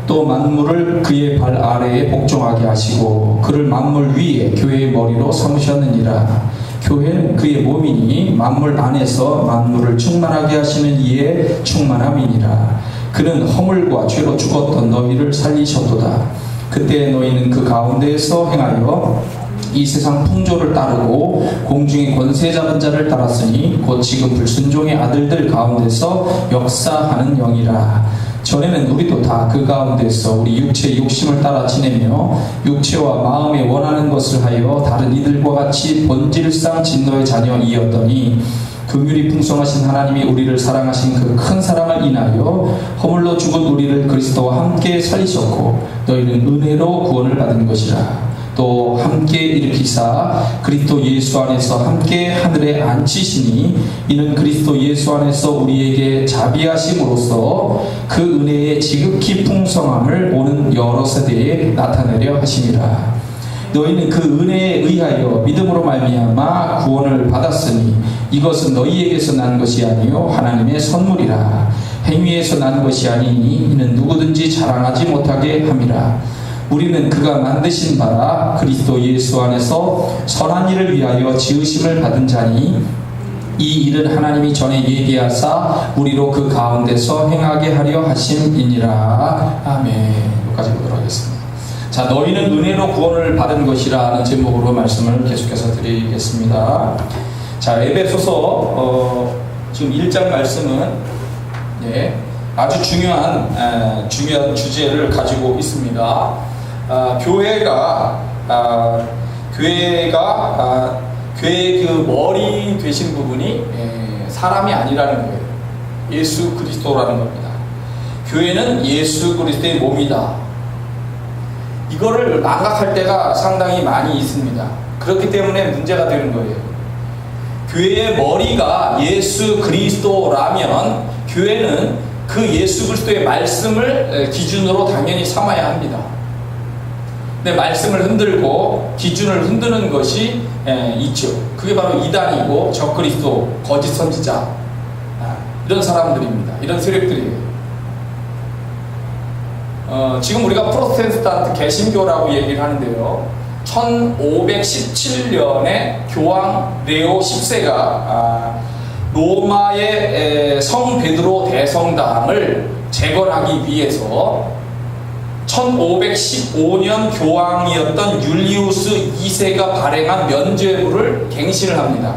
또 만물을 그의 발 아래에 복종하게 하시고 그를 만물 위에 교회의 머리로 삼으셨느니라. 교회는 그의 몸이니 만물 안에서 만물을 충만하게 하시는 이의 충만함이니라. 그는 허물과 죄로 죽었던 너희를 살리셨도다. 그때 너희는 그 가운데에서 행하여 이 세상 풍조를 따르고 공중의 권세 잡은 자를 따랐으니 곧 지금 불순종의 아들들 가운데서 역사하는 영이라. 전에는 우리도 다 그 가운데서 우리 육체의 욕심을 따라 지내며 육체와 마음에 원하는 것을 하여 다른 이들과 같이 본질상 진노의 자녀이었더니 긍휼이 풍성하신 하나님이 우리를 사랑하신 그 큰 사랑을 인하여 허물로 죽은 우리를 그리스도와 함께 살리셨고 너희는 은혜로 구원을 받은 것이라. 또 함께 일으키사 그리스도 예수 안에서 함께 하늘에 앉히시니 이는 그리스도 예수 안에서 우리에게 자비하심으로써 그 은혜의 지극히 풍성함을 오는 여러 세대에 나타내려 하심이라. 너희는 그 은혜에 의하여 믿음으로 말미암아 구원을 받았으니 이것은 너희에게서 난 것이 아니요 하나님의 선물이라. 행위에서 난 것이 아니니 이는 누구든지 자랑하지 못하게 함이라. 우리는 그가 만드신 바라 그리스도 예수 안에서 선한 일을 위하여 지으심을 받은 자니 이 일은 하나님이 전에 예비하사 우리로 그 가운데서 행하게 하려 하심이니라. 아멘. 여기까지 보도록 하겠습니다. 자, 너희는 은혜로 구원을 받은 것이라는 제목으로 말씀을 계속해서 드리겠습니다. 자, 에베소서 지금 1장 말씀은 아주 중요한 주제를 가지고 있습니다. 교회가 교회의 그 머리 되신 부분이 사람이 아니라는 거예요. 예수 그리스도라는 겁니다. 교회는 예수 그리스도의 몸이다. 이거를 망각할 때가 상당히 많이 있습니다. 그렇기 때문에 문제가 되는 거예요. 교회의 머리가 예수 그리스도라면 교회는 그 예수 그리스도의 말씀을 기준으로 당연히 삼아야 합니다. 근데 말씀을 흔들고 기준을 흔드는 것이 있죠. 그게 바로 이단이고 적그리스도, 거짓 선지자, 이런 사람들입니다. 이런 세력들이에요. 지금 우리가 프로테스탄트 개신교라고 얘기를 하는데요. 1517년에 교황 네오 10세가 로마의 성 베드로 대성당을 재건하기 위해서 1515년 교황이었던 율리우스 2세가 발행한 면죄부를 갱신을 합니다.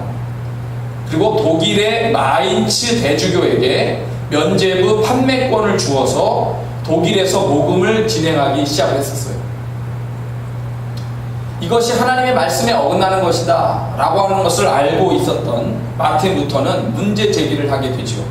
그리고 독일의 마인츠 대주교에게 면죄부 판매권을 주어서 독일에서 복음을 진행하기 시작했었어요. 이것이 하나님의 말씀에 어긋나는 것이다 라고 하는 것을 알고 있었던 마틴 루터는 문제 제기를 하게 되죠.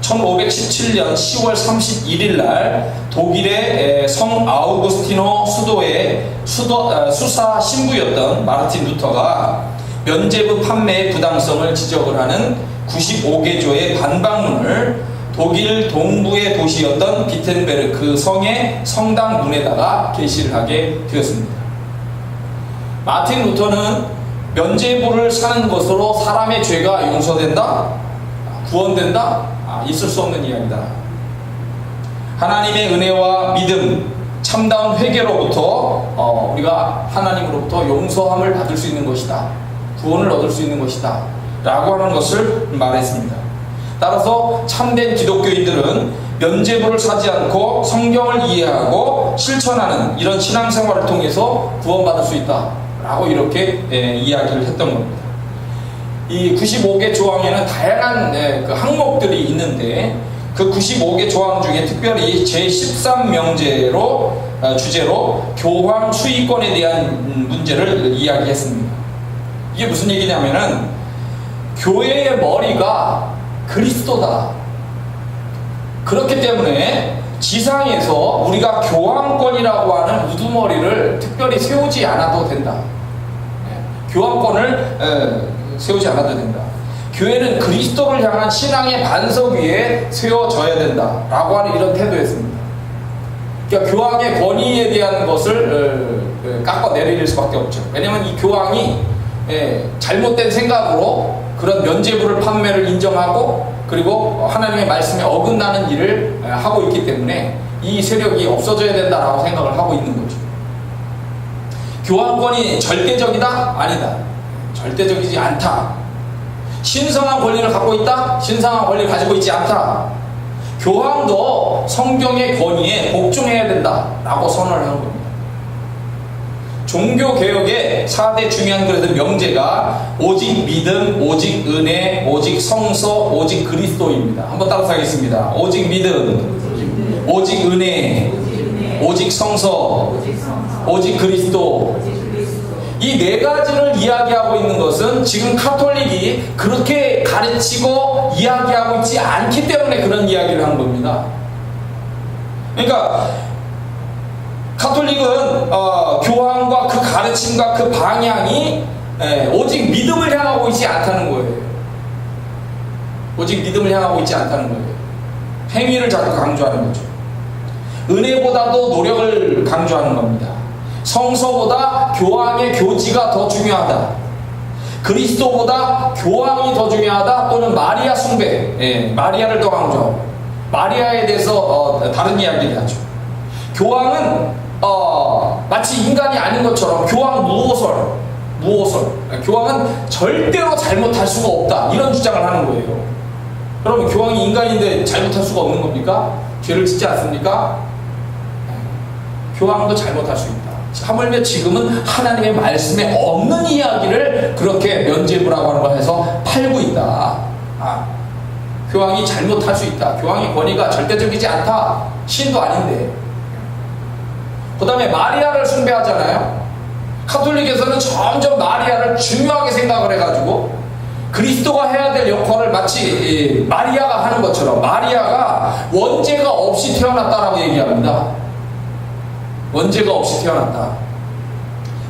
1517년 10월 31일 날 독일의 성 아우구스티노 수도의 수사 신부였던 마르틴 루터가 면죄부 판매의 부당성을 지적을 하는 95개조의 반박문을 독일 동부의 도시였던 비텐베르크 성의 성당 문에다가 게시를 하게 되었습니다. 마틴 루터는 면죄부를 사는 것으로 사람의 죄가 용서된다? 구원된다? 있을 수 없는 이야기다. 하나님의 은혜와 믿음, 참다운 회개로부터 우리가 하나님으로부터 용서함을 받을 수 있는 것이다. 구원을 얻을 수 있는 것이다. 라고 하는 것을 말했습니다. 따라서 참된 기독교인들은 면죄부를 사지 않고 성경을 이해하고 실천하는 이런 신앙생활을 통해서 구원받을 수 있다 라고 이렇게 이야기를 했던 겁니다. 이 95개 조항에는 다양한 그 항목들이 있는데 그 95개 조항 중에 특별히 제13명제로 주제로 교황 수의권에 대한 문제를 이야기했습니다. 이게 무슨 얘기냐면은 교회의 머리가 그리스도다. 그렇기 때문에 지상에서 우리가 교황권이라고 하는 우두머리를 특별히 세우지 않아도 된다. 교황권을 세우지 않아도 된다. 교회는 그리스도를 향한 신앙의 반석 위에 세워져야 된다 라고 하는 이런 태도였습니다. 그러니까 교황의 권위에 대한 것을 깎아내릴 수밖에 없죠. 왜냐하면 이 교황이 잘못된 생각으로 그런 면죄부를 판매를 인정하고 그리고 하나님의 말씀에 어긋나는 일을 하고 있기 때문에 이 세력이 없어져야 된다라고 생각을 하고 있는 거죠. 교황권이 절대적이다? 아니다. 절대적이지 않다. 신성한 권리를 갖고 있다? 신성한 권리를 가지고 있지 않다. 교황도 성경의 권위에 복종해야 된다라고 선언을 한 겁니다. 종교개혁의 4대 중요한 그래서 명제가 오직 믿음, 오직 은혜, 오직 성서, 오직 그리스도입니다. 한번 따라서 하겠습니다. 오직 믿음, 오직 은혜, 오직 성서, 오직 그리스도. 이 네 가지를 이야기하고 있는 것은 지금 카톨릭이 그렇게 가르치고 이야기하고 있지 않기 때문에 그런 이야기를 한 겁니다. 그러니까 카톨릭은 교황과 그 가르침과 그 방향이 오직 믿음을 향하고 있지 않다는 거예요. 오직 믿음을 향하고 있지 않다는 거예요. 행위를 자꾸 강조하는 거죠. 은혜보다도 노력을 강조하는 겁니다. 성서보다 교황의 교지가 더 중요하다. 그리스도보다 교황이 더 중요하다. 또는 마리아 숭배, 마리아를 더 강조하고 마리아에 대해서 다른 이야기를 하죠. 교황은 마치 인간이 아닌 것처럼 교황 무오설. 교황은 절대로 잘못할 수가 없다. 이런 주장을 하는 거예요. 여러분, 교황이 인간인데 잘못할 수가 없는 겁니까? 죄를 짓지 않습니까? 교황도 잘못할 수 있다. 하물며 지금은 하나님의 말씀에 없는 이야기를 그렇게 면죄부라고 하는 걸 해서 팔고 있다. 교황이 잘못할 수 있다. 교황의 권위가 절대적이지 않다. 신도 아닌데. 그 다음에 마리아를 숭배하잖아요. 카톨릭에서는 점점 마리아를 중요하게 생각을 해가지고 그리스도가 해야 될 역할을 마치 마리아가 하는 것처럼 마리아가 원죄가 없이 태어났다라고 얘기합니다. 원죄가 없이 태어났다.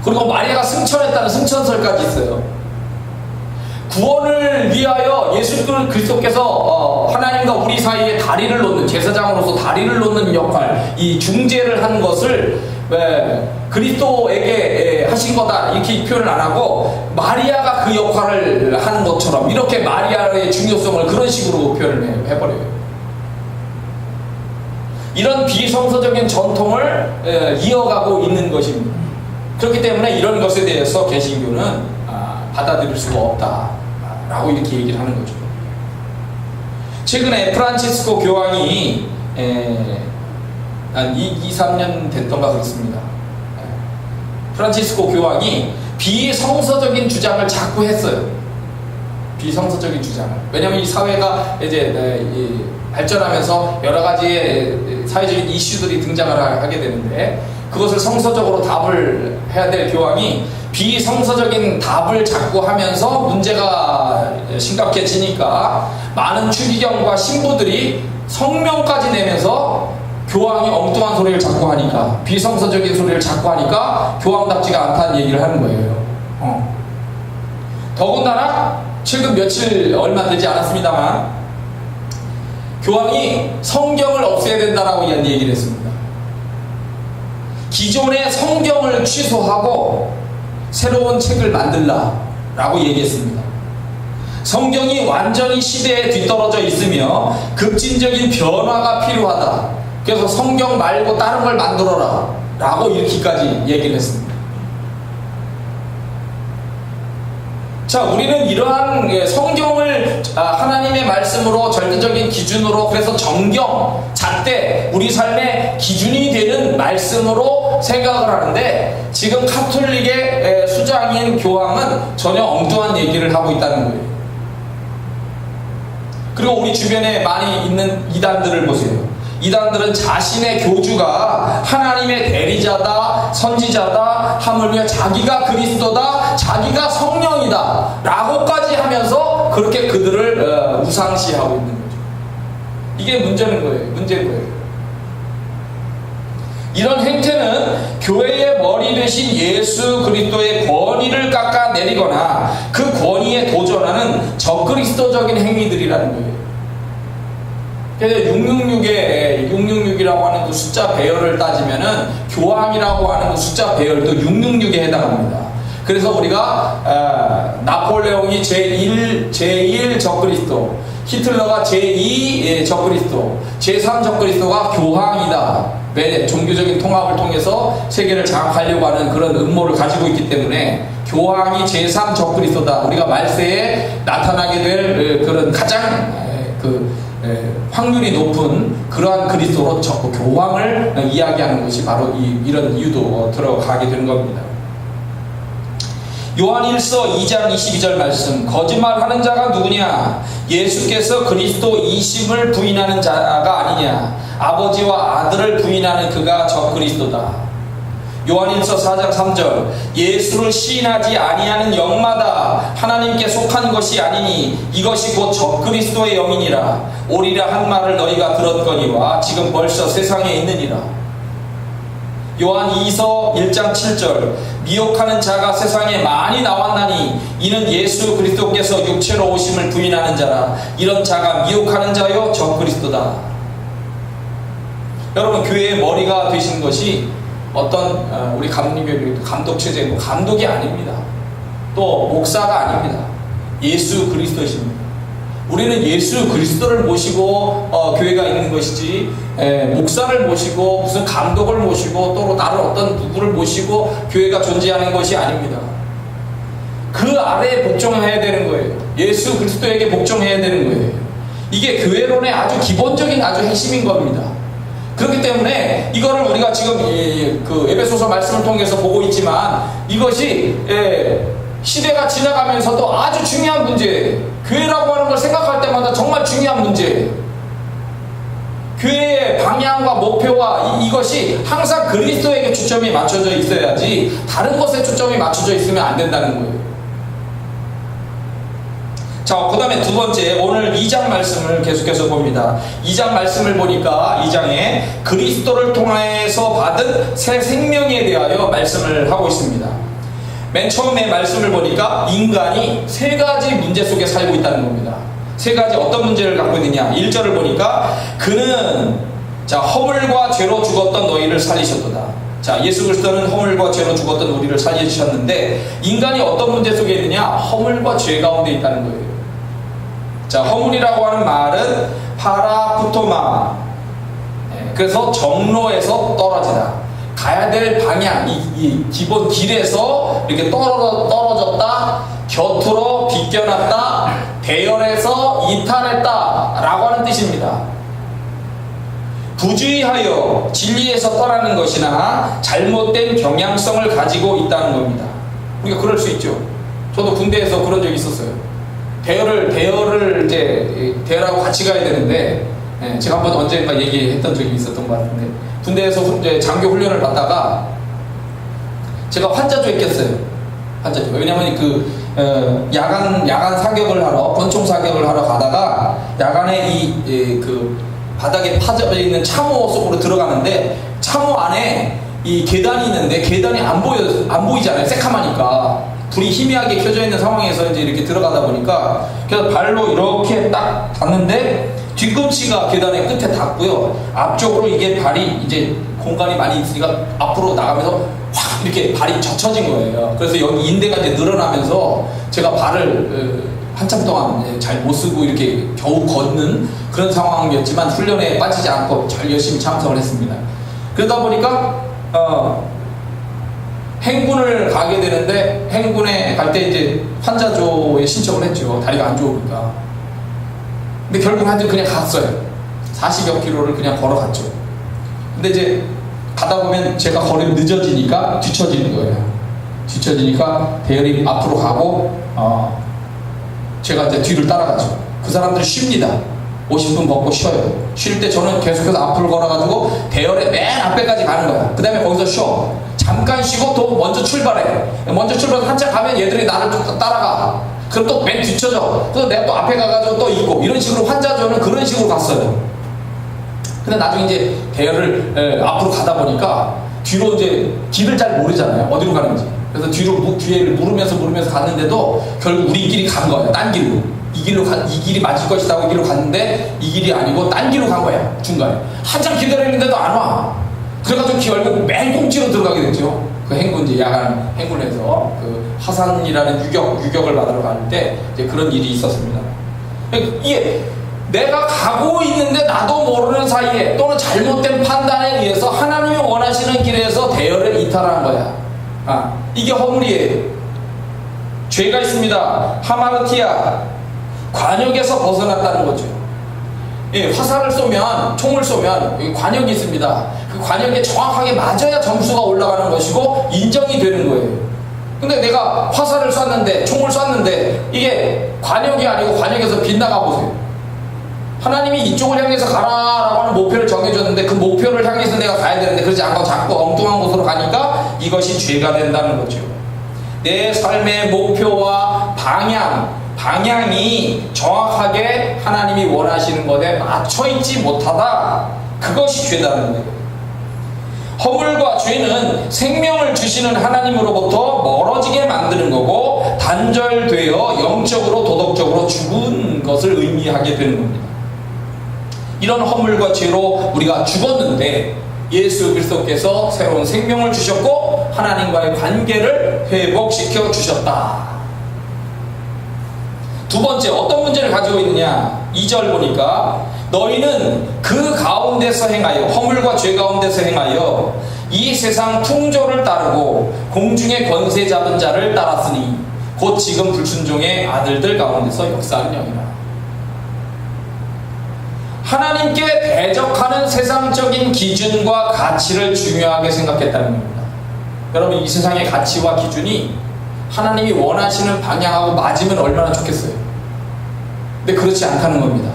그리고 마리아가 승천했다는 승천설까지 있어요. 구원을 위하여 예수 그리스도께서 하나님과 우리 사이에 다리를 놓는, 제사장으로서 다리를 놓는 역할, 이 중재를 한 것을 그리스도에게 하신 거다 이렇게 표현을 안 하고 마리아가 그 역할을 하는 것처럼 이렇게 마리아의 중요성을 그런 식으로 표현을 해버려요. 이런 비성서적인 전통을 이어가고 있는 것입니다. 그렇기 때문에 이런 것에 대해서 개신교는 받아들일 수가 없다라고 이렇게 얘기를 하는 거죠. 최근에 프란치스코 교황이 한 2-3년 됐던가 그렇습니다. 프란치스코 교황이 비성서적인 주장을 자꾸 했어요. 비성서적인 주장을. 왜냐하면 이 사회가 이제 발전하면서 여러 가지의 사회적인 이슈들이 등장을 하게 되는데 그것을 성서적으로 답을 해야 될 교황이 비성서적인 답을 자꾸 하면서 문제가 심각해지니까 많은 추기경과 신부들이 성명까지 내면서 교황이 엉뚱한 소리를 자꾸 하니까, 비성서적인 소리를 자꾸 하니까 교황답지가 않다는 얘기를 하는 거예요. 더군다나 최근 며칠 얼마 되지 않았습니다만 교황이 성경을 없애야 된다라고 얘기를 했습니다. 기존의 성경을 취소하고 새로운 책을 만들라라고 얘기했습니다. 성경이 완전히 시대에 뒤떨어져 있으며 급진적인 변화가 필요하다. 그래서 성경 말고 다른 걸 만들어라 라고 이렇게까지 얘기를 했습니다. 자, 우리는 이러한 성경을 하나님의 말씀으로 절대적인 기준으로, 그래서 정경, 잣대, 우리 삶의 기준이 되는 말씀으로 생각을 하는데 지금 카톨릭의 수장인 교황은 전혀 엉뚱한 얘기를 하고 있다는 거예요. 그리고 우리 주변에 많이 있는 이단들을 보세요. 이단들은 자신의 교주가 하나님의 대리자다, 선지자다, 하물며 자기가 그리스도다, 자기가 성령이다 라고까지 하면서 그렇게 그들을 우상시하고 있는 거죠. 이게 문제인 거예요. 이런 행태는 교회의 머리 대신 예수 그리스도의 권위를 깎아내리거나 그 권위에 도전하는 적그리스도적인 행위들이라는 거예요. 그래서 666이라고 하는 그 숫자 배열을 따지면은 교황이라고 하는 그 숫자 배열도 666에 해당합니다. 그래서 우리가 나폴레옹이 제1 적그리스도, 히틀러가 제2 적그리스도, 제3 적그리스도가 교황이다. 왜? 종교적인 통합을 통해서 세계를 장악하려고 하는 그런 음모를 가지고 있기 때문에 교황이 제3 적그리스도다. 우리가 말세에 나타나게 될 그런 가장 확률이 높은 그러한 그리스도로 교황을 이야기하는 것이 바로 이런 이유도 들어가게 되는 겁니다. 요한일서 2장 22절 말씀, 거짓말하는 자가 누구냐? 예수께서 그리스도이심을 부인하는 자가 아니냐? 아버지와 아들을 부인하는 그가 적그리스도다. 요한일서 4장 3절, 예수를 시인하지 아니하는 영마다 하나님께 속한 것이 아니니 이것이 곧 적그리스도의 영이니라. 오리라 한 말을 너희가 들었거니와 지금 벌써 세상에 있느니라. 요한 2서 1장 7절, 미혹하는 자가 세상에 많이 나왔나니 이는 예수 그리스도께서 육체로 오심을 부인하는 자라. 이런 자가 미혹하는 자요 적그리스도다. 여러분, 교회의 머리가 되신 것이 어떤 우리 감리교회 감독 체제, 감독이 아닙니다. 또 목사가 아닙니다. 예수 그리스도이십니다. 우리는 예수 그리스도를 모시고 교회가 있는 것이지, 목사를 모시고 무슨 감독을 모시고 또 다른 어떤 누구를 모시고 교회가 존재하는 것이 아닙니다. 그 아래에 복종해야 되는 거예요. 예수 그리스도에게 복종해야 되는 거예요. 이게 교회론의 아주 기본적인 아주 핵심인 겁니다. 그렇기 때문에 이거를 우리가 지금 그 에베소서 말씀을 통해서 보고 있지만 이것이 시대가 지나가면서도 아주 중요한 문제예요. 교회라고 하는 걸 생각할 때마다 정말 중요한 문제예요. 교회의 방향과 목표와 이것이 항상 그리스도에게 초점이 맞춰져 있어야지 다른 것에 초점이 맞춰져 있으면 안 된다는 거예요. 자, 그 다음에 두 번째, 오늘 2장 말씀을 계속해서 봅니다. 2장 말씀을 보니까 2장에 그리스도를 통해서 받은 새 생명에 대하여 말씀을 하고 있습니다. 맨 처음에 말씀을 보니까 인간이 세 가지 문제 속에 살고 있다는 겁니다. 세 가지 어떤 문제를 갖고 있느냐. 1절을 보니까 그는 허물과 죄로 죽었던 너희를 살리셨도다. 자, 예수 그리스도는 허물과 죄로 죽었던 우리를 살리셨는데 인간이 어떤 문제 속에 있느냐? 허물과 죄 가운데 있다는 거예요. 자, 허물이라고 하는 말은 파라푸토마, 그래서 정로에서 떨어지다. 가야 될 방향, 이 기본 길에서 이렇게 떨어졌다, 곁으로 비껴났다, 대열에서 이탈했다 라고 하는 뜻입니다. 부주의하여 진리에서 떠나는 것이나 잘못된 경향성을 가지고 있다는 겁니다. 우리가 그럴 수 있죠. 저도 군대에서 그런 적이 있었어요. 대열을 이제 대열하고 같이 가야 되는데, 제가 한번 언젠가 얘기했던 적이 있었던 것 같은데, 군대에서 이제 장교 훈련을 받다가 제가 환자조에 꼈어요. 환자조. 왜냐면 야간 사격을 하러, 권총 사격을 하러 가다가 야간에 그 바닥에 파져 있는 참호 속으로 들어가는데 참호 안에 이 계단이 있는데 계단이 안 보이잖아요. 새카마니까. 불이 희미하게 켜져 있는 상황에서 이제 이렇게 들어가다 보니까 그래서 발로 이렇게 딱 닿는데 뒤꿈치가 계단의 끝에 닿고요. 앞쪽으로 이게 발이 이제 공간이 많이 있으니까 앞으로 나가면서 확 이렇게 발이 젖혀진 거예요. 그래서 여기 인대가 이제 늘어나면서 제가 발을 한참 동안 잘 못 쓰고 이렇게 겨우 걷는 그런 상황이었지만 훈련에 빠지지 않고 잘 열심히 참석을 했습니다. 그러다 보니까 행군을 가게 되는데 행군에 갈 때 이제 환자조에 신청을 했죠. 다리가 안 좋으니까. 근데 결국 하여튼 그냥 갔어요. 40여 킬로를 그냥 걸어갔죠. 근데 이제 가다 보면 제가 걸음이 늦어지니까 뒤처지는 거예요. 뒤처지니까 대열이 앞으로 가고 제가 이제 뒤를 따라가죠. 그 사람들이 쉽니다. 50분 걷고 쉬어요. 쉴 때 저는 계속해서 앞으로 걸어가지고 대열의 맨 앞에까지 가는 거야. 그 다음에 거기서 쉬어. 잠깐 쉬고 또 먼저 출발해. 먼저 출발해서 한참 가면 얘들이 나를 또 따라가. 그럼 또 맨 뒤쳐져. 그래서 내가 또 앞에 가가지고 또 있고. 이런 식으로 환자조는 그런 식으로 갔어요. 근데 나중에 이제 대열을 앞으로 가다 보니까 뒤로 이제 길을 잘 모르잖아요. 어디로 가는지. 그래서 뒤를 물으면서 갔는데도 결국 우리끼리 간 거예요. 딴 길로. 이 길이 맞을 것이다 하고 이 길로 갔는데 이 길이 아니고 딴 길로 간 거야. 중간에. 한참 기다리는데도 안 와. 그래가지고 결국 맨 꽁지로 들어가게 됐죠. 그 행군, 이제 야간 행군에서 그 하산이라는 유격을 받으러 갈 때 이제 그런 일이 있었습니다. 이게 내가 가고 있는데 나도 모르는 사이에 또는 잘못된 판단에 의해서 하나님이 원하시는 길에서 대열을 이탈한 거야. 이게 허물이에요. 죄가 있습니다. 하마르티아, 관역에서 벗어났다는 거죠. 화살을 쏘면, 총을 쏘면 관역이 있습니다. 그 관역에 정확하게 맞아야 점수가 올라가는 것이고 인정이 되는 거예요. 근데 내가 화살을 쐈는데, 총을 쐈는데 이게 관역이 아니고 관역에서 빗나가 보세요. 하나님이 이쪽을 향해서 가라라고 하는 목표를 정해줬는데 그 목표를 향해서 내가 가야 되는데 그러지 않고 자꾸 엉뚱한 곳으로 가니까 이것이 죄가 된다는 거죠. 내 삶의 목표와 방향이 정확하게 하나님이 원하시는 것에 맞춰있지 못하다. 그것이 죄다는 거예요. 허물과 죄는 생명을 주시는 하나님으로부터 멀어지게 만드는 거고 단절되어 영적으로 도덕적으로 죽은 것을 의미하게 되는 겁니다. 이런 허물과 죄로 우리가 죽었는데 예수 그리스도께서 새로운 생명을 주셨고 하나님과의 관계를 회복시켜 주셨다. 두 번째, 어떤 문제를 가지고 있느냐? 2절 보니까 너희는 그 가운데서 행하여, 허물과 죄 가운데서 행하여 이 세상 풍조를 따르고 공중의 권세 잡은 자를 따랐으니 곧 지금 불순종의 아들들 가운데서 역사하는 영이라. 하나님께 대적하는 세상적인 기준과 가치를 중요하게 생각했다는 겁니다. 여러분, 이 세상의 가치와 기준이 하나님이 원하시는 방향하고 맞으면 얼마나 좋겠어요. 근데 그렇지 않다는 겁니다.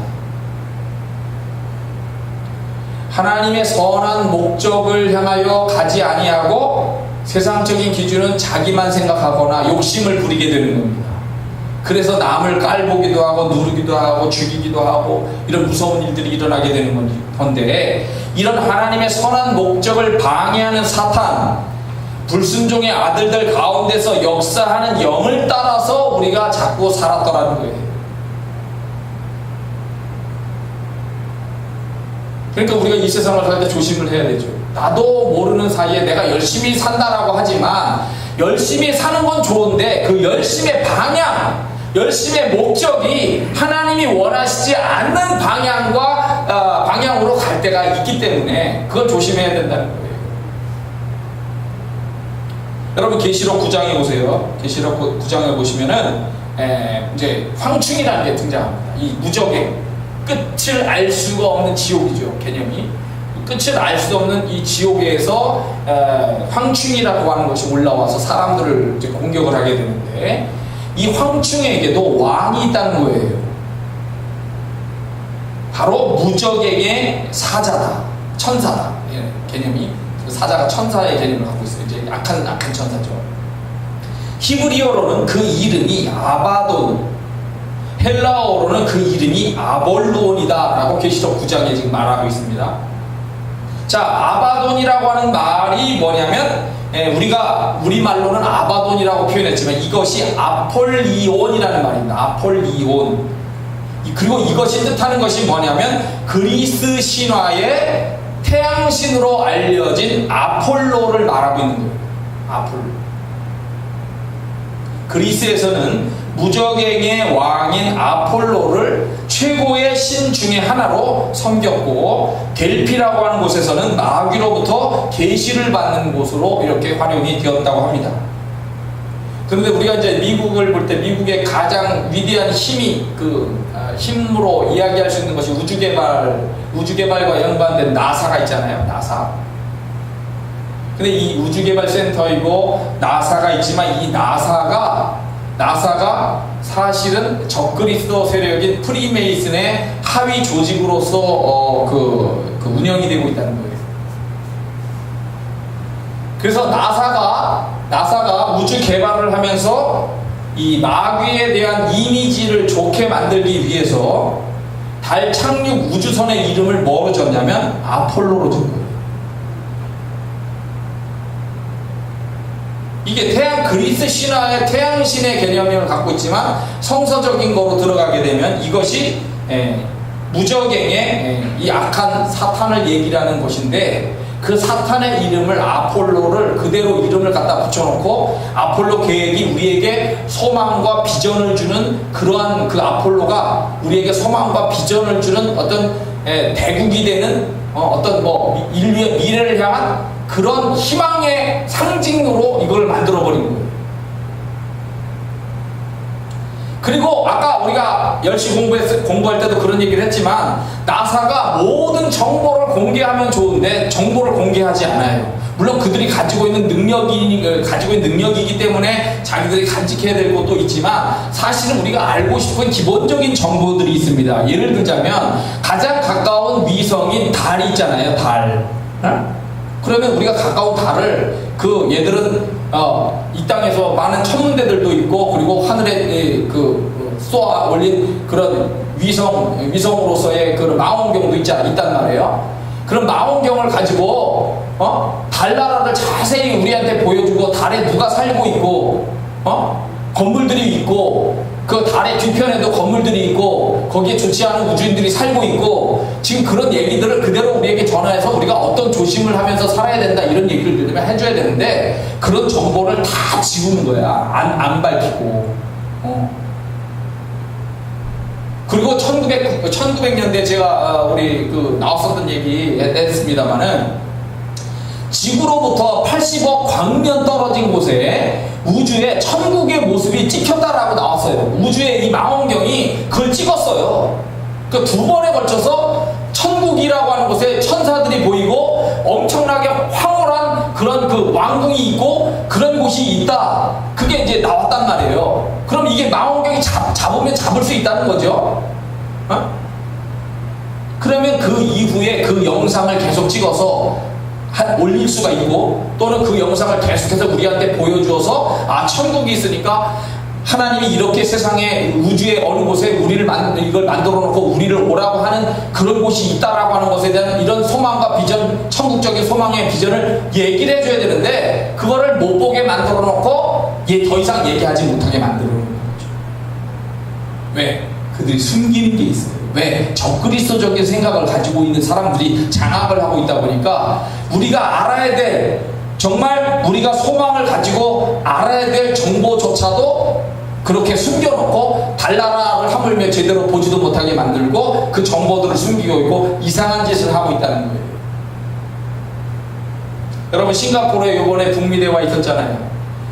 하나님의 선한 목적을 향하여 가지 아니하고 세상적인 기준은 자기만 생각하거나 욕심을 부리게 되는 겁니다. 그래서 남을 깔보기도 하고 누르기도 하고 죽이기도 하고 이런 무서운 일들이 일어나게 되는 건데, 이런 하나님의 선한 목적을 방해하는 사탄, 불순종의 아들들 가운데서 역사하는 영을 따라서 우리가 자꾸 살았더라는 거예요. 그러니까 우리가 이 세상을 살 때 조심을 해야 되죠. 나도 모르는 사이에 내가 열심히 산다라고 하지만 열심히 사는 건 좋은데 그 열심의 방향, 열심의 목적이 하나님이 원하시지 않는 방향으로 갈 때가 있기 때문에 그걸 조심해야 된다는 거예요. 여러분, 계시록 9장에 보세요. 계시록 9장에 보시면은 이제 황충이라는 게 등장합니다. 이 무적의 끝을 알 수가 없는 지옥이죠, 개념이. 끝을 알 수 없는 이 지옥에서 황충이라고 하는 것이 올라와서 사람들을 이제 공격을 하게 되는데, 이 황충에게도 왕이 있다는 거예요. 바로 무적의 사자다, 천사다. 개념이 사자가 천사의 개념을 갖고 있어요. 이제 악한 천사죠. 히브리어로는 그 이름이 아바돈, 헬라어로는 그 이름이 아볼론이다라고 계시록 9장에 지금 말하고 있습니다. 자, 아바돈이라고 하는 말이 뭐냐면, 우리가 우리말로는 아바돈이라고 표현했지만 이것이 아폴리온이라는 말입니다. 아폴리온. 그리고 이것이 뜻하는 것이 뭐냐면 그리스 신화의 태양신으로 알려진 아폴로를 말하고 있는 거예요. 아폴로. 그리스에서는 무적행의 왕인 아폴로를 최고의 신 중에 하나로 섬겼고, 델피라고 하는 곳에서는 마귀로부터 계시를 받는 곳으로 이렇게 활용이 되었다고 합니다. 그런데 우리가 이제 미국을 볼 때 미국의 가장 위대한 힘이 힘으로 이야기할 수 있는 것이 우주개발과 연관된 나사가 있잖아요. 나사. 근데 이 우주개발센터이고 나사가 있지만 이 나사가 사실은 적그리스도 세력인 프리메이슨의 하위 조직으로서 운영이 되고 있다는 거예요. 그래서 나사가 우주 개발을 하면서 이 마귀에 대한 이미지를 좋게 만들기 위해서 달 착륙 우주선의 이름을 뭐로 졌냐면 아폴로로 준 거예요. 이게 그리스 신화의 태양신의 개념을 갖고 있지만 성서적인 거로 들어가게 되면 이것이 무적행의 이 악한 사탄을 얘기하는 것인데, 그 사탄의 이름을 아폴로를 그대로 이름을 갖다 붙여놓고 아폴로 계획이 우리에게 소망과 비전을 주는 그러한 그 아폴로가 우리에게 소망과 비전을 주는 어떤 대국이 되는 어떤 뭐 인류의 미래를 향한 그런 희망의 상징으로 이걸 만들어버린 거예요. 그리고 아까 우리가 열심히 공부할 때도 그런 얘기를 했지만 나사가 모든 정보를 공개하면 좋은데 정보를 공개하지 않아요. 물론 그들이 가지고 있는 능력이기 때문에 자기들이 간직해야 될 것도 있지만 사실은 우리가 알고 싶은 기본적인 정보들이 있습니다. 예를 들자면 가장 가까운 위성인 달이 있잖아요. 달. 그러면 우리가 가까운 달을 얘들은 이 땅에서 많은 천문대들도 있고 그리고 하늘에 쏘아 올린 그런 위성으로서의 그런 망원경도 있단 말이에요. 그런 망원경을 가지고 달나라를 자세히 우리한테 보여주고 달에 누가 살고 있고 건물들이 있고 그 달의 뒤편에도 건물들이 있고 거기에 좋지 않은 우주인들이 살고 있고 지금 그런 얘기들을 그대로 우리에게 전화해서 우리가 어떤 조심을 하면서 살아야 된다 이런 얘기를 들으면 해줘야 되는데 그런 정보를 다 지우는 거야. 안 밝히고. 그리고 1900년대 제가 우리 나왔었던 얘기 했습니다만은 지구로부터 80억 광년 떨어진 곳에 우주에 천국의 모습이 찍혔다라고 나왔어요. 우주의 이 망원경이 그걸 찍었어요. 그 두 번에 걸쳐서 천국이라고 하는 곳에 천사들이 보이고 엄청나게 황홀한 그런 그 왕궁이 있고 그런 곳이 있다. 그게 이제 나왔단 말이에요. 그럼 이게 망원경이 잡으면 잡을 수 있다는 거죠. 그러면 그 이후에 그 영상을 계속 찍어서 올릴 수가 있고 또는 그 영상을 계속해서 우리한테 보여주어서 천국이 있으니까 하나님이 이렇게 세상에 우주의 어느 곳에 이걸 만들어 놓고 우리를 오라고 하는 그런 곳이 있다라고 하는 것에 대한 이런 소망과 비전, 천국적인 소망의 비전을 얘기를 해줘야 되는데 그거를 못 보게 만들어 놓고 더 이상 얘기하지 못하게 만들어 놓는 거죠. 왜? 그들이 숨기는 게 있어요. 왜? 적그리스도적인 생각을 가지고 있는 사람들이 장악을 하고 있다 보니까 우리가 알아야 될 정말 우리가 소망을 가지고 알아야 될 정보조차도 그렇게 숨겨놓고 달나라를 하물며 제대로 보지도 못하게 만들고 그 정보들을 숨기고 있고 이상한 짓을 하고 있다는 거예요. 여러분 싱가포르에 이번에 북미대화 있었잖아요.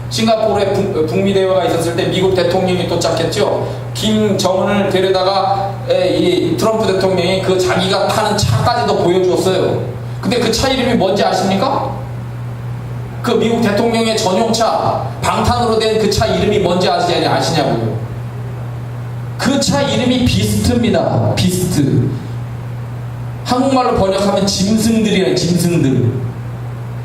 싱가포르에 북미대화가 있었을 때 미국 대통령이 도착했죠. 김정은을 데려다가 이 트럼프 대통령이 그 자기가 타는 차까지도 보여주었어요. 근데 그 차 이름이 뭔지 아십니까? 그 미국 대통령의 전용차 방탄으로 된 그 차 이름이 뭔지 아시냐고요. 그 차 이름이 비스트입니다. 비스트. 한국말로 번역하면 짐승들이에요. 짐승들.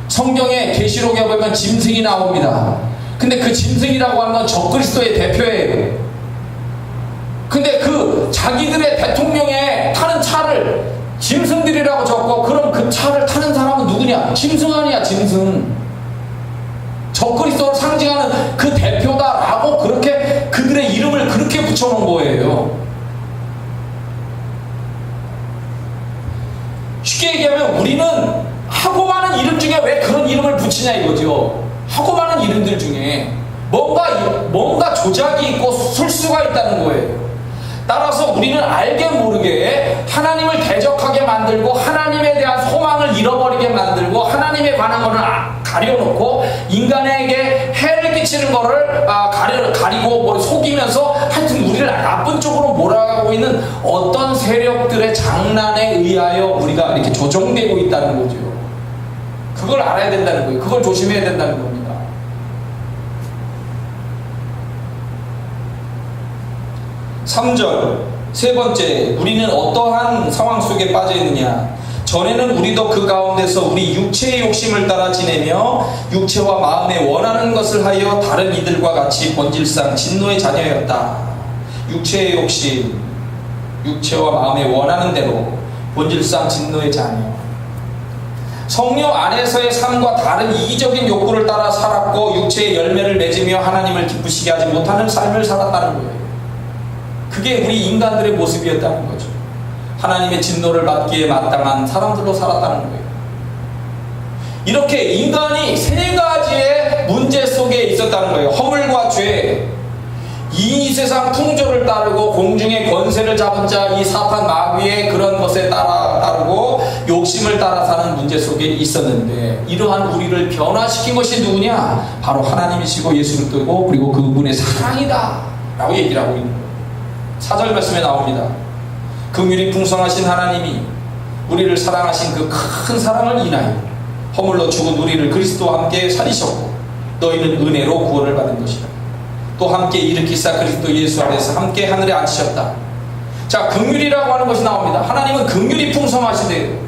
성경에 계시록에 보면 짐승이 나옵니다. 근데 그 짐승이라고 하는 건 적그리스도의 대표예요. 근데 그 자기들의 대통령의 타는 차를 짐승들이라고 적고 그럼 그 차를 타는 사람은 누구냐? 짐승 아니야, 짐승. 적그리스도를 상징하는 그 대표다라고 그렇게 그들의 이름을 그렇게 붙여놓은 거예요. 쉽게 얘기하면 우리는 하고 많은 이름 중에 왜 그런 이름을 붙이냐 이거죠. 하고 많은 이름들 중에 뭔가 조작이 있고 술수가 있다는 거예요. 따라서 우리는 알게 모르게 하나님을 대적하게 만들고 하나님에 대한 소망을 잃어버리게 만들고 하나님에 관한 것을 가려놓고 인간에게 해를 끼치는 것을 가리고 속이면서 하여튼 우리를 나쁜 쪽으로 몰아가고 있는 어떤 세력들의 장난에 의하여 우리가 이렇게 조정되고 있다는 거죠. 그걸 알아야 된다는 거예요. 그걸 조심해야 된다는 겁니다. 3절 세 번째, 우리는 어떠한 상황 속에 빠져 있느냐. 전에는 우리도 그 가운데서 우리 육체의 욕심을 따라 지내며 육체와 마음에 원하는 것을 하여 다른 이들과 같이 본질상 진노의 자녀였다. 육체의 욕심, 육체와 마음에 원하는 대로 본질상 진노의 자녀. 성령 안에서의 삶과 다른 이기적인 욕구를 따라 살았고 육체의 열매를 맺으며 하나님을 기쁘시게 하지 못하는 삶을 살았다는 거예요. 그게 우리 인간들의 모습이었다는 거죠. 하나님의 진노를 받기에 마땅한 사람들로 살았다는 거예요. 이렇게 인간이 세 가지의 문제 속에 있었다는 거예요. 허물과 죄, 이 세상 풍조를 따르고 공중의 권세를 잡은 자 이 사탄 마귀의 그런 것에 따르고 욕심을 따라 사는 문제 속에 있었는데, 이러한 우리를 변화시킨 것이 누구냐? 바로 하나님이시고 예수 그리스도고 그리고 그분의 사랑이다 라고 얘기를 하고 있는 거예요. 4절 말씀에 나옵니다. 긍휼이 풍성하신 하나님이 우리를 사랑하신 그 큰 사랑을 인하여 허물로 죽은 우리를 그리스도와 함께 살리셨고 너희는 은혜로 구원을 받은 것이라. 또 함께 일으키사 그리스도 예수 안에서 함께 하늘에 앉히셨다. 자, 긍휼이라고 하는 것이 나옵니다. 하나님은 긍휼이 풍성하시대요.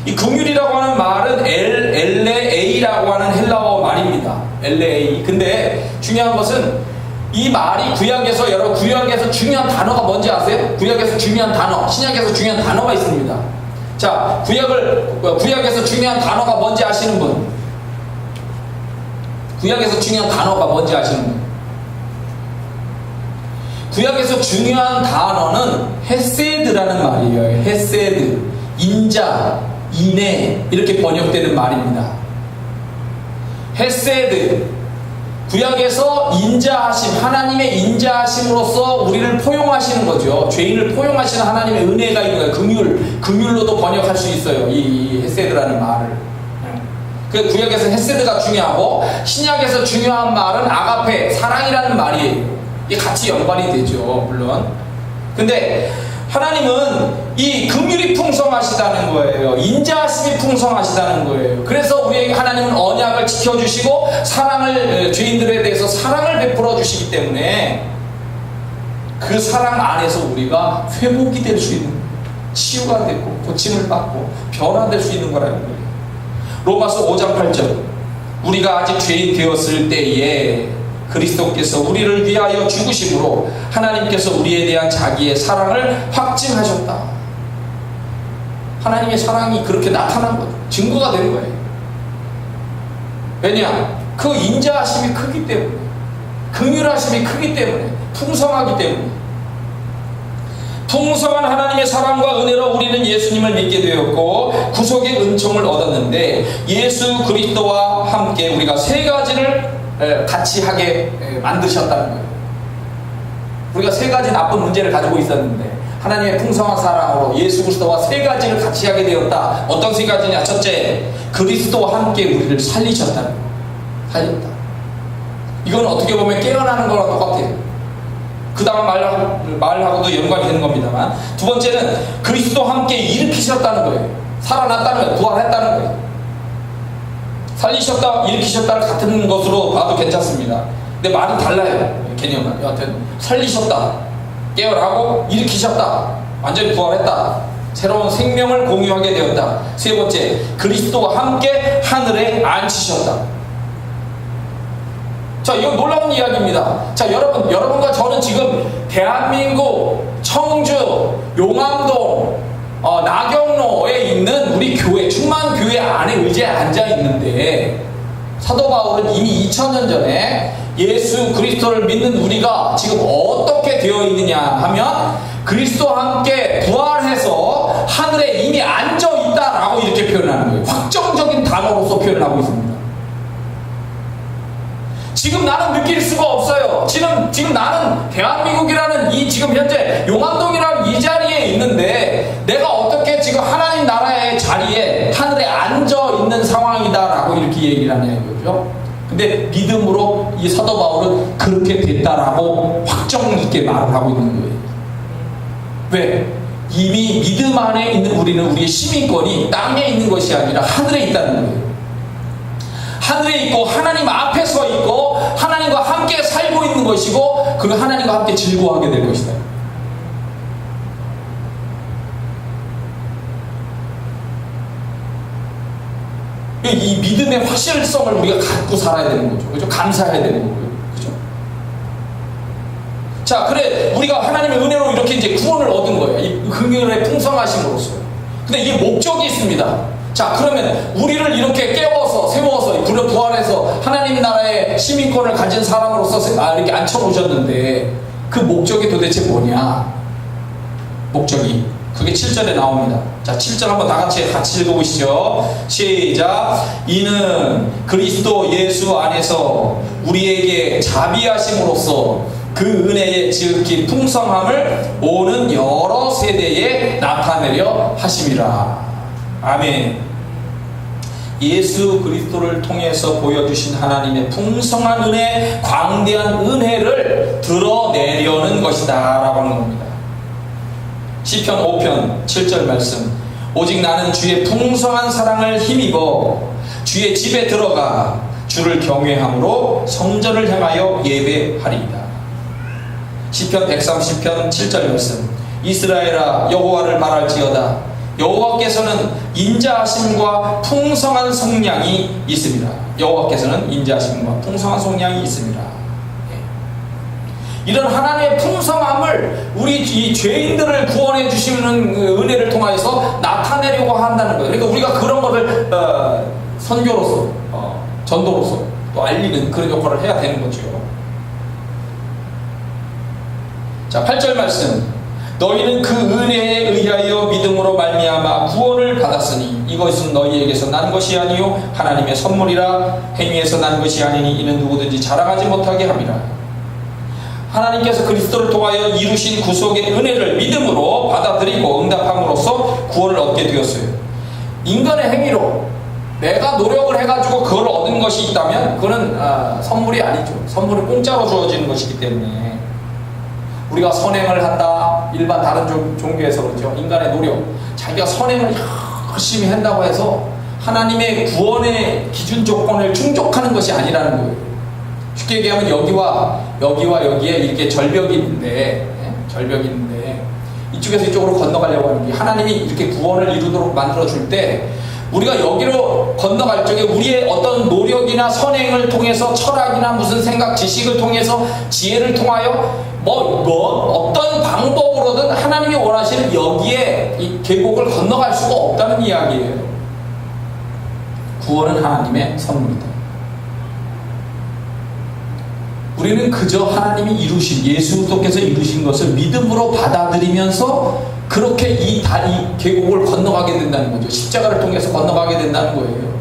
이 긍휼이라고 하는 말은 엘레에이라고 하는 헬라어 말입니다. 엘레에이. 근데 중요한 것은 이 말이 구약에서, 여러분 구약에서 중요한 단어가 뭔지 아세요? 구약에서 중요한 단어, 신약에서 중요한 단어가 있습니다. 자, 구약에서 중요한 단어가 뭔지 아시는 분? 구약에서 중요한 단어가 뭔지 아시는 분? 구약에서 중요한 단어는 헤세드라는 말이에요. 헤세드, 인자, 인애 이렇게 번역되는 말입니다. 헤세드, 구약에서 인자하심, 하나님의 인자하심으로써 우리를 포용하시는 거죠. 죄인을 포용하시는 하나님의 은혜가 있는 거예요. 긍휼로도 번역할 수 있어요. 이 헤세드라는 말을. 그 구약에서 헤세드가 중요하고 신약에서 중요한 말은 아가페, 사랑이라는 말이에요. 이게 같이 연관이 되죠, 물론. 근데 하나님은 이 긍휼이 풍성하시다는 거예요. 인자하심이 풍성하시다는 거예요. 그래서 우리에게 하나님은 언약을 지켜주시고 사랑을, 죄인들에 대해서 사랑을 베풀어 주시기 때문에 그 사랑 안에서 우리가 회복이 될 수 있는, 치유가 되고 고침을 받고 변화될 수 있는 거라는 거예요. 로마서 5장 8절, 우리가 아직 죄인 되었을 때에 그리스도께서 우리를 위하여 죽으심으로 하나님께서 우리에 대한 자기의 사랑을 확증하셨다. 하나님의 사랑이 그렇게 나타난 것, 증거가 된 거예요. 왜냐? 그 인자하심이 크기 때문에, 긍휼하심이 크기 때문에, 풍성하기 때문에. 풍성한 하나님의 사랑과 은혜로 우리는 예수님을 믿게 되었고 구속의 은총을 얻었는데, 예수 그리스도와 함께 우리가 세 가지를 같이 하게 만드셨다는 거예요. 우리가 세 가지 나쁜 문제를 가지고 있었는데 하나님의 풍성한 사랑으로 예수 그리스도와 세 가지를 같이 하게 되었다. 어떤 세 가지냐? 첫째, 그리스도와 함께 우리를 살리셨다는 거예요. 살렸다. 이건 어떻게 보면 깨어나는 거랑 똑같아요. 그 다음 말하고도 연관이 되는 겁니다만, 두 번째는 그리스도와 함께 일으키셨다는 거예요. 살아났다는 거예요. 부활했다는 거예요. 살리셨다, 일으키셨다를 같은 것으로 봐도 괜찮습니다. 근데 말은 달라요. 개념은. 여하튼 살리셨다, 깨어나고 일으키셨다, 완전히 부활했다, 새로운 생명을 공유하게 되었다. 세 번째, 그리스도와 함께 하늘에 앉히셨다. 자, 이거 놀라운 이야기입니다. 자, 여러분과 저는 지금 대한민국 청주 용암동 나경로에 있는 우리 교회, 충만교회 안에 의자에 앉아 있는데, 사도 바울은 이미 2000년 전에 예수 그리스도를 믿는 우리가 지금 어떻게 되어 있느냐 하면, 그리스도와 함께 부활해서 하늘에 이미 앉아 있다라고 이렇게 표현하는 거예요. 확정적인 단어로서 표현하고 있습니다. 지금 나는 느낄 수가 없어요. 지금 나는 대한민국이라는 이 지금 현재 용암동이라는 이 자리에 있는데, 내가 어떻게 지금 하나님 나라의 자리에 하늘에 앉아 있는 상황이다라고 이렇게 얘기를 하냐는 거죠. 근데 믿음으로 이 사도 바울은 그렇게 됐다라고 확정 있게 말을 하고 있는 거예요. 왜? 이미 믿음 안에 있는 우리는 우리의 시민권이 땅에 있는 것이 아니라 하늘에 있다는 거예요. 하늘에 있고 하나님 앞에 서 있고 하나님과 함께 살고 있는 것이고, 그리고 하나님과 함께 즐거워하게 될 것이다. 이 믿음의 확실성을 우리가 갖고 살아야 되는 거죠. 그죠? 감사해야 되는 거고요. 그죠? 자, 그래 우리가 하나님의 은혜로 이렇게 이제 구원을 얻은 거예요. 이 긍휼의 풍성하심으로써. 근데 이게 목적이 있습니다. 자, 그러면 우리를 이렇게 깨워서 세워서 부활해서 하나님 나라의 시민권을 가진 사람으로서 이렇게 앉혀놓으셨는데, 그 목적이 도대체 뭐냐? 목적이 그게 7절에 나옵니다. 자, 7절 한번 다 같이 읽어보시죠. 시작. 이는 그리스도 예수 안에서 우리에게 자비하심으로써 그 은혜의 지극히 풍성함을 오는 여러 세대에 나타내려 하심이라. 아멘. 예수 그리스도를 통해서 보여주신 하나님의 풍성한 은혜, 광대한 은혜를 드러내려는 것이다 라고 하는 겁니다. 시편 5편 7절 말씀. 오직 나는 주의 풍성한 사랑을 힘입어 주의 집에 들어가 주를 경외함으로 성전을 향하여 예배하리이다. 시편 130편 7절 말씀. 이스라엘아 여호와를 말할지어다. 여호와께서는 인자하심과 풍성한 속량이 있습니다. 여호와께서는 인자하심과 풍성한 속량이 있습니다. 이런 하나님의 풍성함을 우리 이 죄인들을 구원해 주시는 은혜를 통하여서 나타내려고 한다는 거예요. 그러니까 우리가 그런 것을 선교로서 전도로서 또 알리는 그런 역할을 해야 되는 거죠. 자, 8절 말씀. 너희는 그 은혜에 의하여 믿음으로 말미암아 구원을 받았으니 이것은 너희에게서 난 것이 아니요 하나님의 선물이라. 행위에서 난 것이 아니니 이는 누구든지 자랑하지 못하게 함이라. 하나님께서 그리스도를 통하여 이루신 구속의 은혜를 믿음으로 받아들이고 응답함으로써 구원을 얻게 되었어요. 인간의 행위로 내가 노력을 해가지고 그걸 얻은 것이 있다면 그건 선물이 아니죠. 선물은 공짜로 주어지는 것이기 때문에 우리가 선행을 한다, 일반 다른 종교에서 그렇죠. 인간의 노력, 자기가 선행을 열심히 한다고 해서 하나님의 구원의 기준 조건을 충족하는 것이 아니라는 거예요. 쉽게 얘기하면 여기와 여기에 이렇게 절벽이 있는데 이쪽에서 이쪽으로 건너가려고 하는 게 하나님이 이렇게 구원을 이루도록 만들어줄 때 우리가 여기로 건너갈 적에 우리의 어떤 노력이나 선행을 통해서 철학이나 무슨 생각, 지식을 통해서 지혜를 통하여 어떤 방법으로든 하나님이 원하시는 여기에 이 계곡을 건너갈 수가 없다는 이야기예요. 구원은 하나님의 선물이다. 우리는 그저 하나님이 이루신, 예수 그리스도께서 이루신 것을 믿음으로 받아들이면서 그렇게 이 계곡을 건너가게 된다는 거죠. 십자가를 통해서 건너가게 된다는 거예요.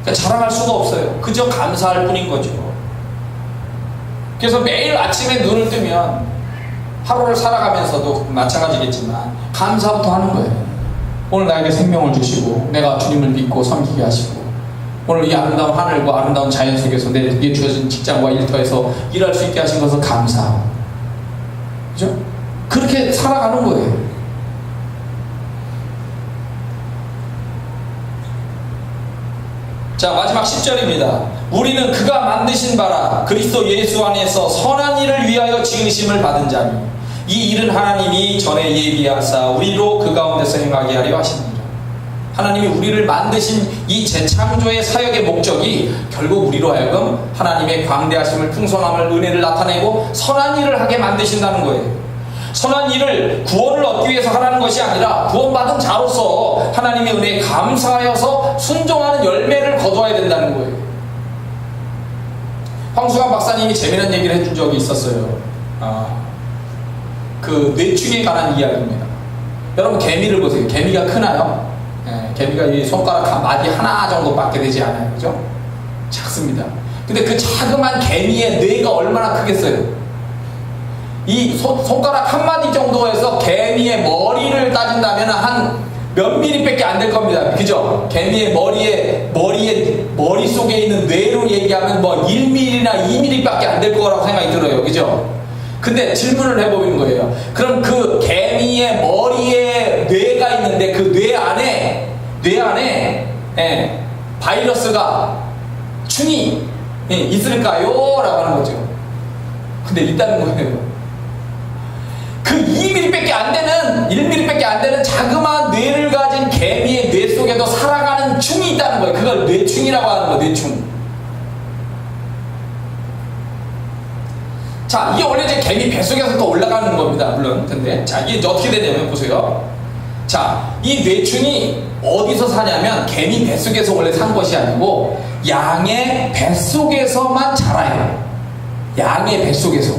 그러니까 자랑할 수가 없어요. 그저 감사할 뿐인 거죠. 그래서 매일 아침에 눈을 뜨면 하루를 살아가면서도 마찬가지겠지만 감사부터 하는 거예요. 오늘 나에게 생명을 주시고 내가 주님을 믿고 섬기게 하시고 오늘 이 아름다운 하늘과 아름다운 자연 속에서 내게 주어진 직장과 일터에서 일할 수 있게 하신 것을 감사하고, 그죠? 그렇게 살아가는 거예요. 자, 마지막 10절입니다. 우리는 그가 만드신 바라 그리스도 예수 안에서 선한 일을 위하여 지으심을 받은 자니 이 일은 하나님이 전에 예비하사 우리로 그 가운데서 행하게 하려 하십니다. 하나님이 우리를 만드신 이 재창조의 사역의 목적이 결국 우리로 하여금 하나님의 광대하심을, 풍성함을, 은혜를 나타내고 선한 일을 하게 만드신다는 거예요. 선한 일을 구원을 얻기 위해서 하라는 것이 아니라 구원받은 자로서 하나님의 은혜에 감사하여서 순종하는 열매를 거두어야 된다는 거예요. 황수관 박사님이 재미난 얘기를 해준 적이 있었어요. 그 뇌충에 관한 이야기입니다. 여러분 개미를 보세요. 개미가 크나요? 개미가 이 손가락 마디 하나 정도밖에 되지 않아요. 그죠? 작습니다. 근데 그 자그만 개미의 뇌가 얼마나 크겠어요? 이 손가락 한 마디 정도에서 개미의 머리를 따진다면 한 몇 미리밖에 안 될 겁니다. 그죠? 개미의 머리 속에 있는 뇌로 얘기하면 뭐 1mm나 2mm밖에 안 될 거라고 생각이 들어요. 그죠? 근데 질문을 해보는 거예요. 그럼 그 개미의 머리에 뇌가 있는데 그 뇌 안에 바이러스가 충이 있을까요? 라고 하는 거죠. 근데 있다는 거예요. 그 2mm밖에 안 되는 1mm밖에 안 되는 자그마한 뇌를 가진 개미의 뇌 속에도 살아가는 충이 있다는 거예요. 그걸 뇌충이라고 하는 거예요. 뇌충. 자, 이게 원래 이제 개미 뱃속에서 또 올라가는 겁니다. 물론. 근데 자, 이게 어떻게 되냐면 보세요. 자, 이 뇌충이 어디서 사냐면 개미 뱃속에서 원래 산 것이 아니고 양의 뱃속에서만 자라요. 양의 뱃속에서.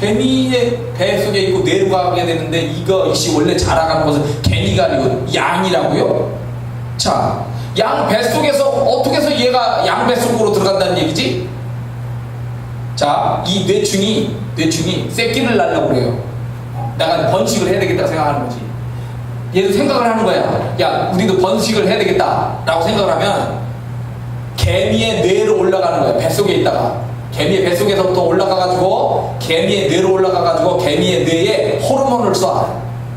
개미의 배 속에 있고 뇌로 가게 되는데 이것이 원래 자라가는 것은 개미가 아니고 양이라고요? 자, 양 뱃속에서 어떻게 해서 얘가 양 뱃속으로 들어간다는 얘기지? 자, 이 뇌충이 새끼를 낳으려고 그래요. 내가 번식을 해야 되겠다 생각하는 거지. 얘도 생각을 하는 거야. 야, 우리도 번식을 해야 되겠다 라고 생각을 하면 개미의 뇌로 올라가는 거야. 뱃속에 있다가 개미의 뱃속에서부터 올라가가지고 개미의 뇌로 올라가가지고 개미의 뇌에 호르몬을 쏴.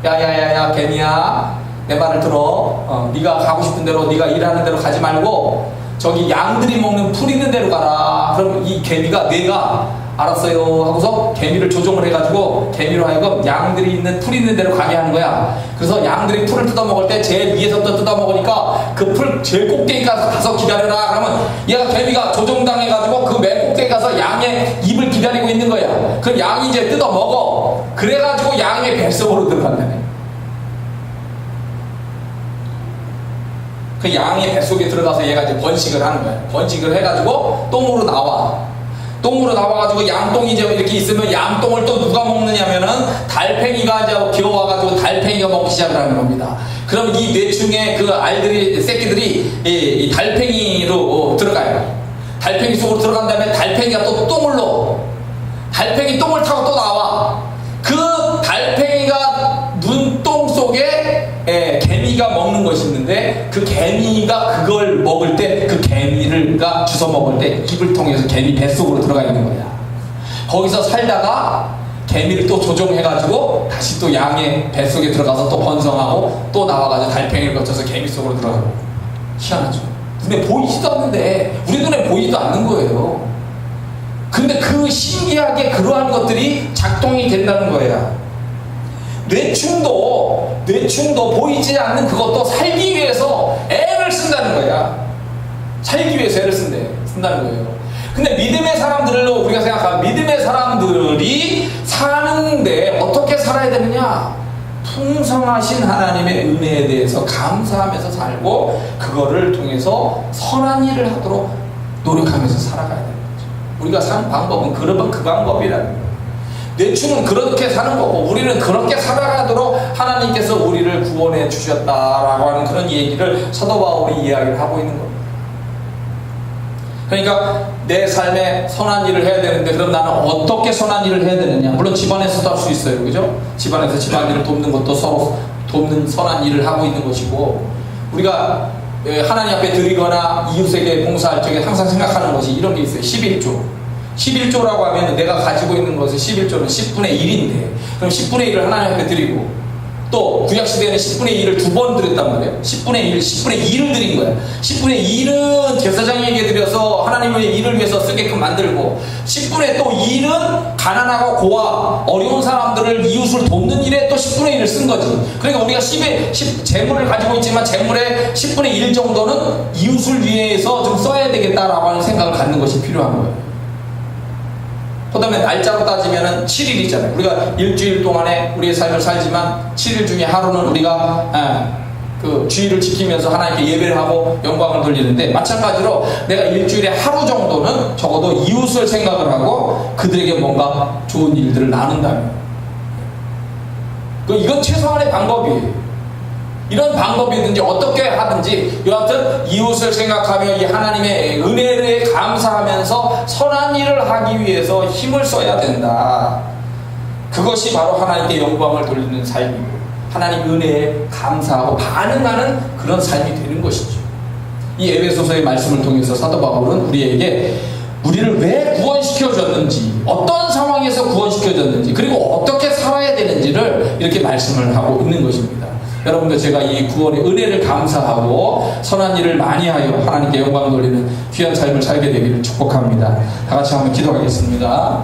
야야야야 개미야, 내 말을 들어. 네가 가고 싶은 대로, 네가 일하는 대로 가지 말고 저기 양들이 먹는 풀 있는 대로 가라. 그럼 이 개미가, 뇌가 알았어요 하고서 개미를 조종을 해가지고 개미로 하여금 양들이 있는 풀 있는 대로 가게 하는 거야. 그래서 양들이 풀을 뜯어먹을 때 제일 위에서부터 뜯어먹으니까 그 풀 제일 꼭대기 가서 기다려라. 그러면 얘가 개미가 조종당해가지고 그 맨 꼭대기 가서 양의 입을 기다리고 있는 거야. 그럼 양이 이제 뜯어먹어. 그래가지고 양의 뱃속으로 들어간다네. 그 양의 뱃속에 들어가서 얘가 이제 번식을 하는 거야. 번식을 해가지고 똥으로 나와. 똥으로 나와가지고 양똥이 이제 이렇게 있으면 양똥을 또 누가 먹느냐면은 달팽이가 이제 기어와가지고 달팽이가 먹기 시작을 하는 겁니다. 그럼 이 뇌충의 그 알들이, 새끼들이 이 달팽이로 들어가요. 달팽이 속으로 들어간 다음에 달팽이가 또 똥을 넣어. 달팽이 똥을 타고 또 나와. 그 달팽이가 눈똥 속에 개미가 먹는 것이 있는데 그 개미가 그걸 먹을 때 그 개미가 주워 먹을 때 입을 통해서 개미 뱃속으로 들어가 있는 거야. 거기서 살다가 개미를 또 조종해가지고 다시 또 양의 뱃속에 들어가서 또 번성하고 또 나와가지고 달팽이를 거쳐서 개미 속으로 들어가고. 희한하죠. 눈에 보이지도 않는데, 우리 눈에 보이지도 않는 거예요. 근데 그 신기하게 그러한 것들이 작동이 된다는 거야. 뇌충도 보이지 않는 그것도 살기 위해서 애를 쓴다는 거야. 살기 위해서 애를 쓴다는 거예요. 근데 믿음의 사람들로 우리가 생각하면 믿음의 사람들이 사는데 어떻게 살아야 되느냐? 풍성하신 하나님의 은혜에 대해서 감사하면서 살고 그거를 통해서 선한 일을 하도록 노력하면서 살아가야 되는 거죠. 우리가 사는 방법은 그 방법이라는 거예요. 뇌충은 그렇게 사는 거고 우리는 그렇게 살아가도록 하나님께서 우리를 구원해 주셨다라고 하는 그런 얘기를 사도 바울이 이야기를 하고 있는 겁니다. 그러니까 내 삶에 선한 일을 해야 되는데 그럼 나는 어떻게 선한 일을 해야 되느냐? 물론 집안에서도 할 수 있어요. 그죠? 집안에서 집안일을 돕는 것도 서로 돕는 선한 일을 하고 있는 것이고, 우리가 하나님 앞에 드리거나 이웃에게 봉사할 적에 항상 생각하는 것이 이런 게 있어요. 11조라고 하면 내가 가지고 있는 것은 11조는 10분의 1인데 그럼 10분의 1을 하나님 앞에 드리고, 또 구약시대에는 10분의 1을 2번 드렸단 말이에요. 10분의 2를 드린 거야. 10분의 1은 제사장에게 드려서 하나님의 일을 위해서 쓰게끔 만들고, 10분의 또 1은 가난하고 고아 어려운 사람들을 이웃을 돕는 일에 또 10분의 1을 쓴 거지. 그러니까 우리가 재물을 가지고 있지만 재물의 10분의 1 정도는 이웃을 위해서 좀 써야 되겠다라고 하는 생각을 갖는 것이 필요한 거예요. 그 다음에 날짜로 따지면은 7일이잖아요. 우리가 일주일 동안에 우리의 삶을 살지만 7일 중에 하루는 우리가 그 주의를 지키면서 하나님께 예배를 하고 영광을 돌리는데, 마찬가지로 내가 일주일에 하루 정도는 적어도 이웃을 생각을 하고 그들에게 뭔가 좋은 일들을 나눈다면, 이건 최소한의 방법이에요. 이런 방법이든지 어떻게 하든지 여하튼 이웃을 생각하며 이 하나님의 은혜를 감사하면서 선한 일을 하기 위해서 힘을 써야 된다. 그것이 바로 하나님께 영광을 돌리는 삶이고 하나님 은혜에 감사하고 반응하는 그런 삶이 되는 것이죠. 이 에베소서의 말씀을 통해서 사도 바울은 우리에게 우리를 왜 구원시켜줬는지, 어떤 상황에서 구원시켜줬는지, 그리고 어떻게 살아야 되는지를 이렇게 말씀을 하고 있는 것입니다. 여러분도 제가 이 구원의 은혜를 감사하고 선한 일을 많이 하여 하나님께 영광을 돌리는 귀한 삶을 살게 되기를 축복합니다. 다 같이 한번 기도하겠습니다.